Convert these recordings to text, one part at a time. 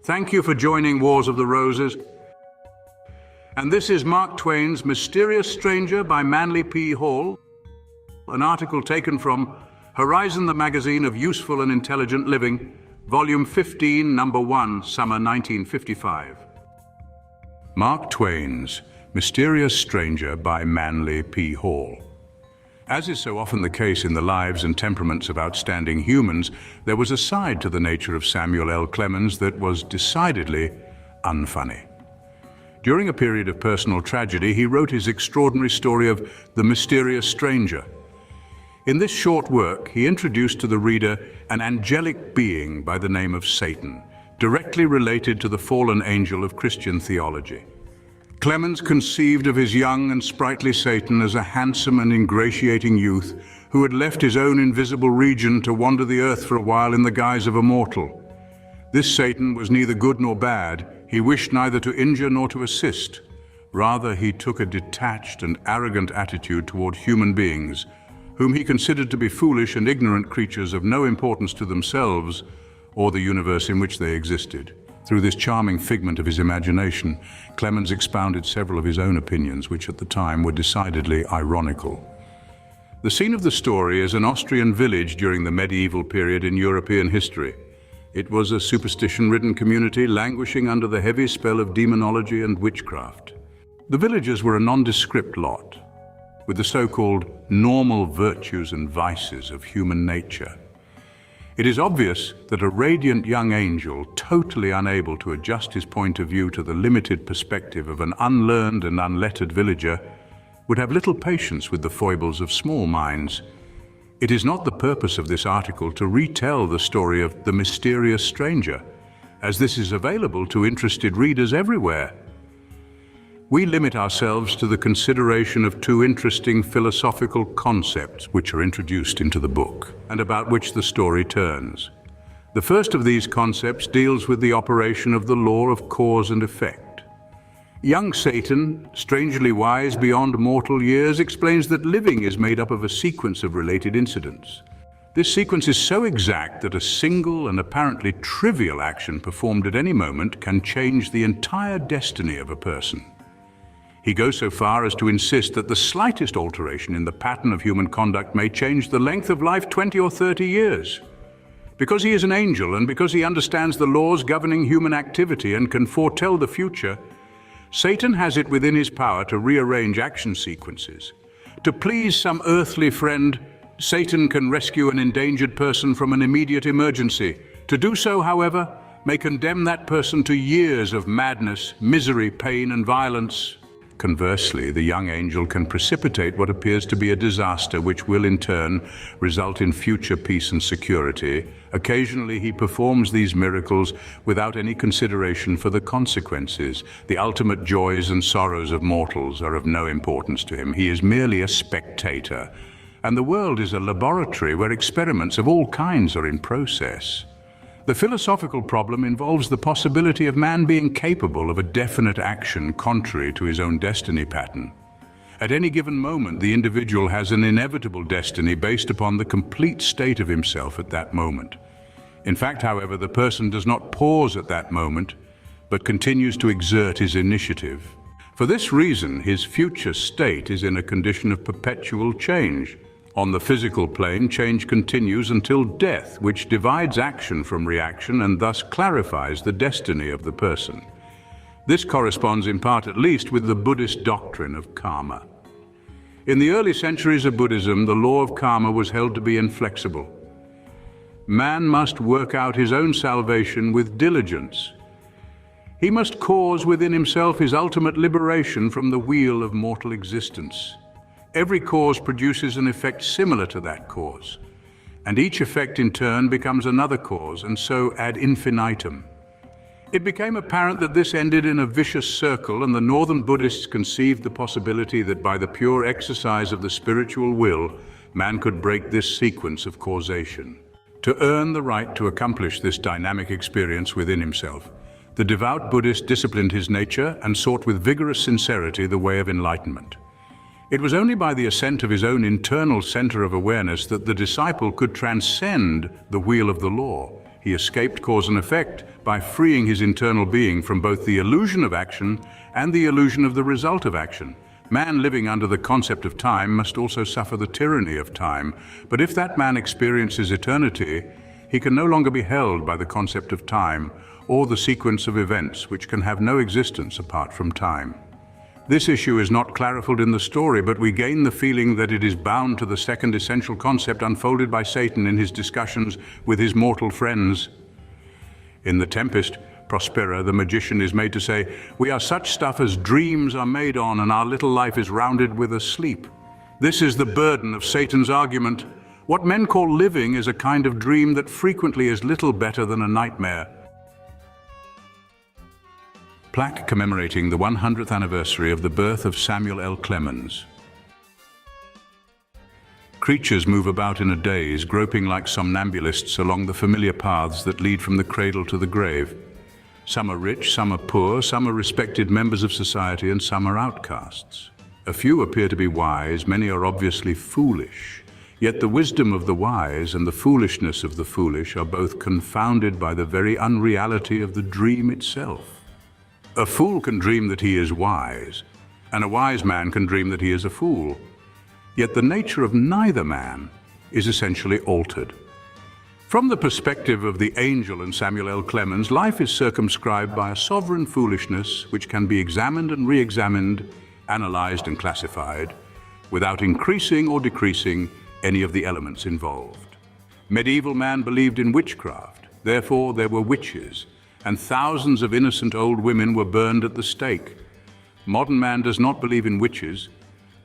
Thank you for joining Wars of the Roses. And this is Mark Twain's Mysterious Stranger by Manly P. Hall, an article taken from Horizon, the Magazine of Useful and Intelligent Living, Volume 15, Number 1, Summer 1955. Mark Twain's Mysterious Stranger by Manly P. Hall. As is so often the case in the lives and temperaments of outstanding humans, there was a side to the nature of Samuel L. Clemens that was decidedly unfunny. During a period of personal tragedy, he wrote his extraordinary story of The Mysterious Stranger. In this short work, he introduced to the reader an angelic being by the name of Satan, directly related to the fallen angel of Christian theology. Clemens conceived of his young and sprightly Satan as a handsome and ingratiating youth who had left his own invisible region to wander the earth for a while in the guise of a mortal. This Satan was neither good nor bad. He wished neither to injure nor to assist. Rather, he took a detached and arrogant attitude toward human beings, whom he considered to be foolish and ignorant creatures of no importance to themselves or the universe in which they existed. Through this charming figment of his imagination, Clemens expounded several of his own opinions, which at the time were decidedly ironical. The scene of the story is an Austrian village during the medieval period in European history. It was a superstition-ridden community languishing under the heavy spell of demonology and witchcraft. The villagers were a nondescript lot, with the so-called normal virtues and vices of human nature. It is obvious that a radiant young angel, totally unable to adjust his point of view to the limited perspective of an unlearned and unlettered villager, would have little patience with the foibles of small minds. It is not the purpose of this article to retell the story of the mysterious stranger, as this is available to interested readers everywhere. We limit ourselves to the consideration of two interesting philosophical concepts which are introduced into the book, and about which the story turns. The first of these concepts deals with the operation of the law of cause and effect. Young Satan, strangely wise beyond mortal years, explains that living is made up of a sequence of related incidents. This sequence is so exact that a single and apparently trivial action performed at any moment can change the entire destiny of a person. He goes so far as to insist that the slightest alteration in the pattern of human conduct may change the length of life 20 or 30 years. Because he is an angel and because he understands the laws governing human activity and can foretell the future, Satan has it within his power to rearrange action sequences. To please some earthly friend, Satan can rescue an endangered person from an immediate emergency. To do so, however, may condemn that person to years of madness, misery, pain, and violence. Conversely, the young angel can precipitate what appears to be a disaster which will in turn result in future peace and security. Occasionally he performs these miracles without any consideration for the consequences. The ultimate joys and sorrows of mortals are of no importance to him. He is merely a spectator, and the world is a laboratory where experiments of all kinds are in process. The philosophical problem involves the possibility of man being capable of a definite action contrary to his own destiny pattern. At any given moment, the individual has an inevitable destiny based upon the complete state of himself at that moment. In fact, however, the person does not pause at that moment, but continues to exert his initiative. For this reason, his future state is in a condition of perpetual change. On the physical plane, change continues until death, which divides action from reaction and thus clarifies the destiny of the person. This corresponds in part at least with the Buddhist doctrine of karma. In the early centuries of Buddhism, the law of karma was held to be inflexible. Man must work out his own salvation with diligence. He must cause within himself his ultimate liberation from the wheel of mortal existence. Every cause produces an effect similar to that cause, and each effect in turn becomes another cause, and so ad infinitum. It became apparent that this ended in a vicious circle, and the northern Buddhists conceived the possibility that by the pure exercise of the spiritual will, man could break this sequence of causation. To earn the right to accomplish this dynamic experience within himself, the devout Buddhist disciplined his nature and sought with vigorous sincerity the way of enlightenment. It was only by the ascent of his own internal center of awareness that the disciple could transcend the wheel of the law. He escaped cause and effect by freeing his internal being from both the illusion of action and the illusion of the result of action. Man living under the concept of time must also suffer the tyranny of time, but if that man experiences eternity, he can no longer be held by the concept of time or the sequence of events which can have no existence apart from time. This issue is not clarified in the story, but we gain the feeling that it is bound to the second essential concept unfolded by Satan in his discussions with his mortal friends. In The Tempest, Prospera, the magician, is made to say, "We are such stuff as dreams are made on, and our little life is rounded with a sleep." This is the burden of Satan's argument. What men call living is a kind of dream that frequently is little better than a nightmare. Plaque commemorating the 100th anniversary of the birth of Samuel L. Clemens. Creatures move about in a daze, groping like somnambulists along the familiar paths that lead from the cradle to the grave. Some are rich, some are poor, some are respected members of society, and some are outcasts. A few appear to be wise, many are obviously foolish. Yet the wisdom of the wise and the foolishness of the foolish are both confounded by the very unreality of the dream itself. A fool can dream that he is wise, and a wise man can dream that he is a fool. Yet the nature of neither man is essentially altered. From the perspective of the angel and Samuel L. Clemens, life is circumscribed by a sovereign foolishness which can be examined and re-examined, analyzed and classified, without increasing or decreasing any of the elements involved. Medieval man believed in witchcraft, therefore there were witches, and thousands of innocent old women were burned at the stake. Modern man does not believe in witches,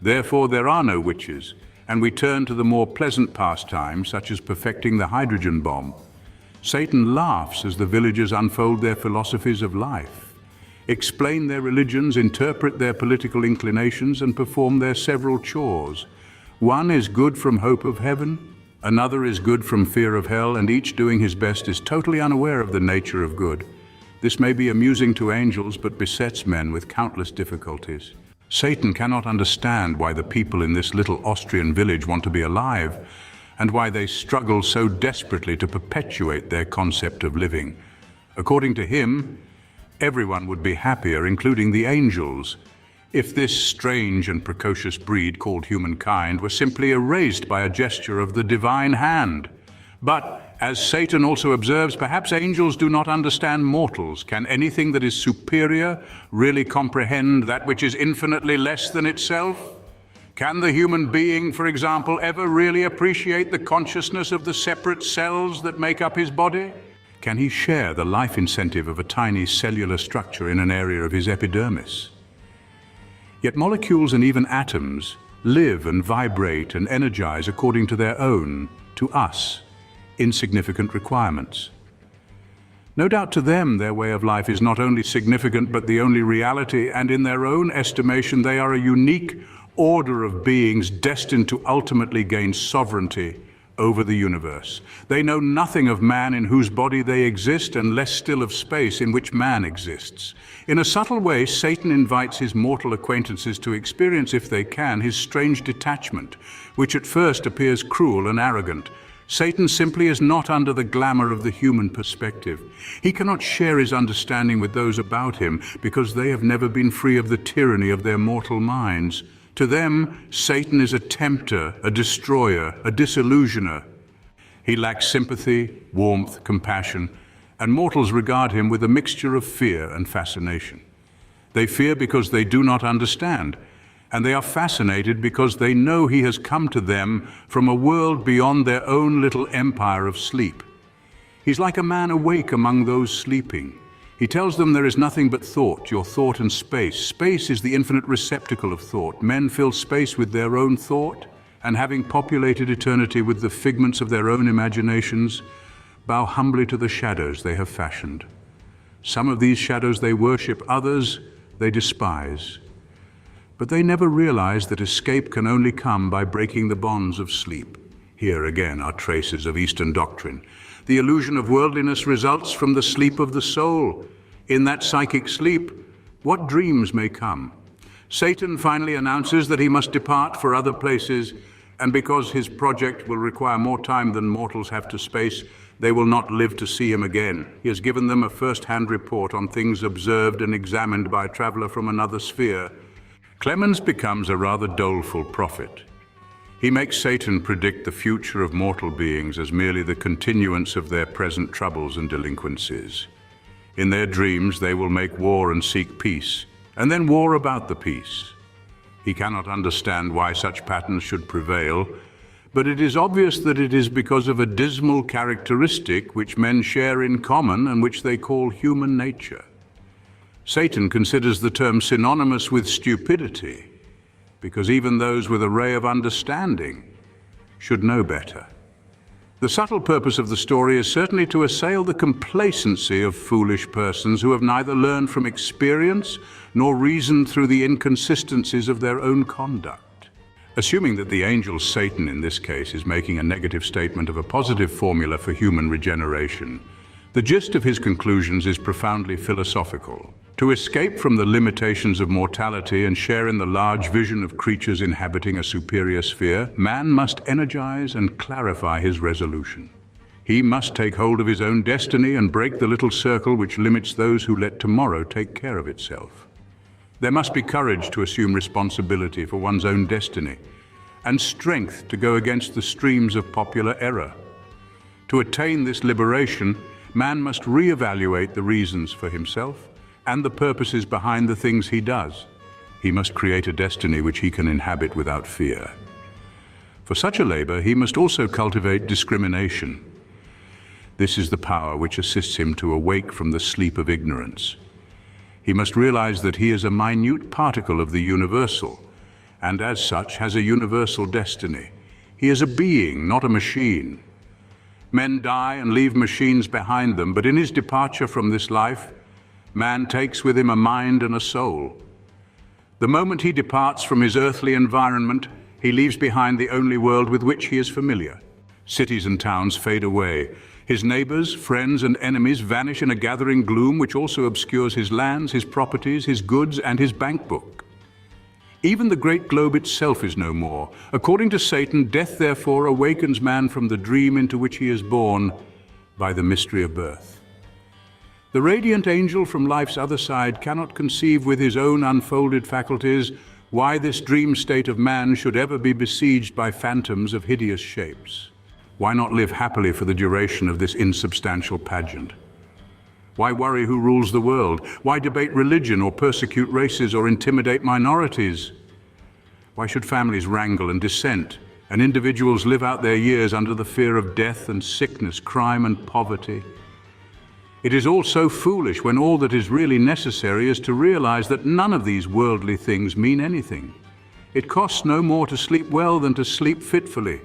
therefore there are no witches, and we turn to the more pleasant pastimes such as perfecting the hydrogen bomb. Satan laughs as the villagers unfold their philosophies of life, explain their religions, interpret their political inclinations, and perform their several chores. One is good from hope of heaven, another is good from fear of hell, and each doing his best is totally unaware of the nature of good. This may be amusing to angels, but besets men with countless difficulties. Satan cannot understand why the people in this little Austrian village want to be alive, and why they struggle so desperately to perpetuate their concept of living. According to him, everyone would be happier, including the angels, if this strange and precocious breed called humankind were simply erased by a gesture of the divine hand. But, as Satan also observes, perhaps angels do not understand mortals. Can anything that is superior really comprehend that which is infinitely less than itself? Can the human being, for example, ever really appreciate the consciousness of the separate cells that make up his body? Can he share the life incentive of a tiny cellular structure in an area of his epidermis? Yet molecules and even atoms live and vibrate and energize according to their own, to us, insignificant requirements. No doubt to them their way of life is not only significant but the only reality, and in their own estimation they are a unique order of beings destined to ultimately gain sovereignty over the universe. They know nothing of man in whose body they exist, and less still of space in which man exists. In a subtle way, Satan invites his mortal acquaintances to experience, if they can, his strange detachment, which at first appears cruel and arrogant. Satan simply is not under the glamour of the human perspective. He cannot share his understanding with those about him because they have never been free of the tyranny of their mortal minds. To them, Satan is a tempter, a destroyer, a disillusioner. He lacks sympathy, warmth, compassion, and mortals regard him with a mixture of fear and fascination. They fear because they do not understand, and they are fascinated because they know he has come to them from a world beyond their own little empire of sleep. He's like a man awake among those sleeping. He tells them there is nothing but thought, your thought and space. Space is the infinite receptacle of thought. Men fill space with their own thought, and having populated eternity with the figments of their own imaginations, bow humbly to the shadows they have fashioned. Some of these shadows they worship, others they despise. But they never realize that escape can only come by breaking the bonds of sleep. Here again are traces of Eastern doctrine. The illusion of worldliness results from the sleep of the soul. In that psychic sleep, what dreams may come? Satan finally announces that he must depart for other places, and because his project will require more time than mortals have to space, they will not live to see him again. He has given them a first-hand report on things observed and examined by a traveler from another sphere. Clemens becomes a rather doleful prophet. He makes Satan predict the future of mortal beings as merely the continuance of their present troubles and delinquencies. In their dreams, they will make war and seek peace, and then war about the peace. He cannot understand why such patterns should prevail, but it is obvious that it is because of a dismal characteristic which men share in common and which they call human nature. Satan considers the term synonymous with stupidity, because even those with a ray of understanding should know better. The subtle purpose of the story is certainly to assail the complacency of foolish persons who have neither learned from experience nor reasoned through the inconsistencies of their own conduct. Assuming that the angel Satan in this case is making a negative statement of a positive formula for human regeneration, the gist of his conclusions is profoundly philosophical. To escape from the limitations of mortality and share in the large vision of creatures inhabiting a superior sphere, man must energize and clarify his resolution. He must take hold of his own destiny and break the little circle which limits those who let tomorrow take care of itself. There must be courage to assume responsibility for one's own destiny, and strength to go against the streams of popular error. To attain this liberation, man must re-evaluate the reasons for himself and the purposes behind the things he does. He must create a destiny which he can inhabit without fear. For such a labor, he must also cultivate discrimination. This is the power which assists him to awake from the sleep of ignorance. He must realize that he is a minute particle of the universal, and as such has a universal destiny. He is a being, not a machine. Men die and leave machines behind them, but in his departure from this life, man takes with him a mind and a soul. The moment he departs from his earthly environment, he leaves behind the only world with which he is familiar. Cities and towns fade away. His neighbors, friends, and enemies vanish in a gathering gloom which also obscures his lands, his properties, his goods, and his bank book. Even the great globe itself is no more. According to Satan, death therefore awakens man from the dream into which he is born by the mystery of birth. The radiant angel from life's other side cannot conceive with his own unfolded faculties why this dream state of man should ever be besieged by phantoms of hideous shapes. Why not live happily for the duration of this insubstantial pageant? Why worry who rules the world? Why debate religion or persecute races or intimidate minorities? Why should families wrangle and dissent and individuals live out their years under the fear of death and sickness, crime and poverty? It is all so foolish when all that is really necessary is to realize that none of these worldly things mean anything. It costs no more to sleep well than to sleep fitfully.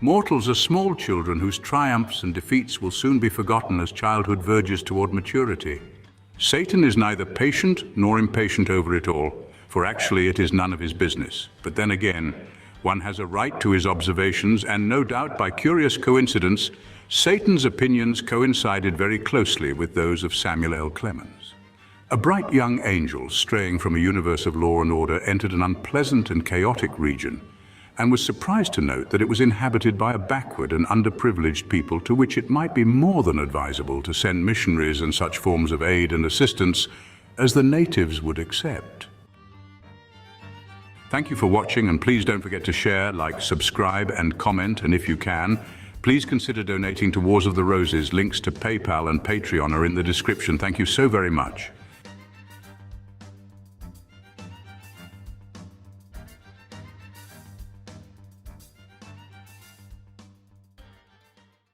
Mortals are small children whose triumphs and defeats will soon be forgotten as childhood verges toward maturity. Satan is neither patient nor impatient over it all, for actually it is none of his business. But then again, one has a right to his observations, and no doubt by curious coincidence, Satan's opinions coincided very closely with those of Samuel L. Clemens. A bright young angel, straying from a universe of law and order, entered an unpleasant and chaotic region, and was surprised to note that it was inhabited by a backward and underprivileged people to which it might be more than advisable to send missionaries and such forms of aid and assistance as the natives would accept. Thank you for watching, and please don't forget to share, like, subscribe, and comment, and if you can, please consider donating to Wars of the Roses. Links to PayPal and Patreon are in the description. Thank you so very much.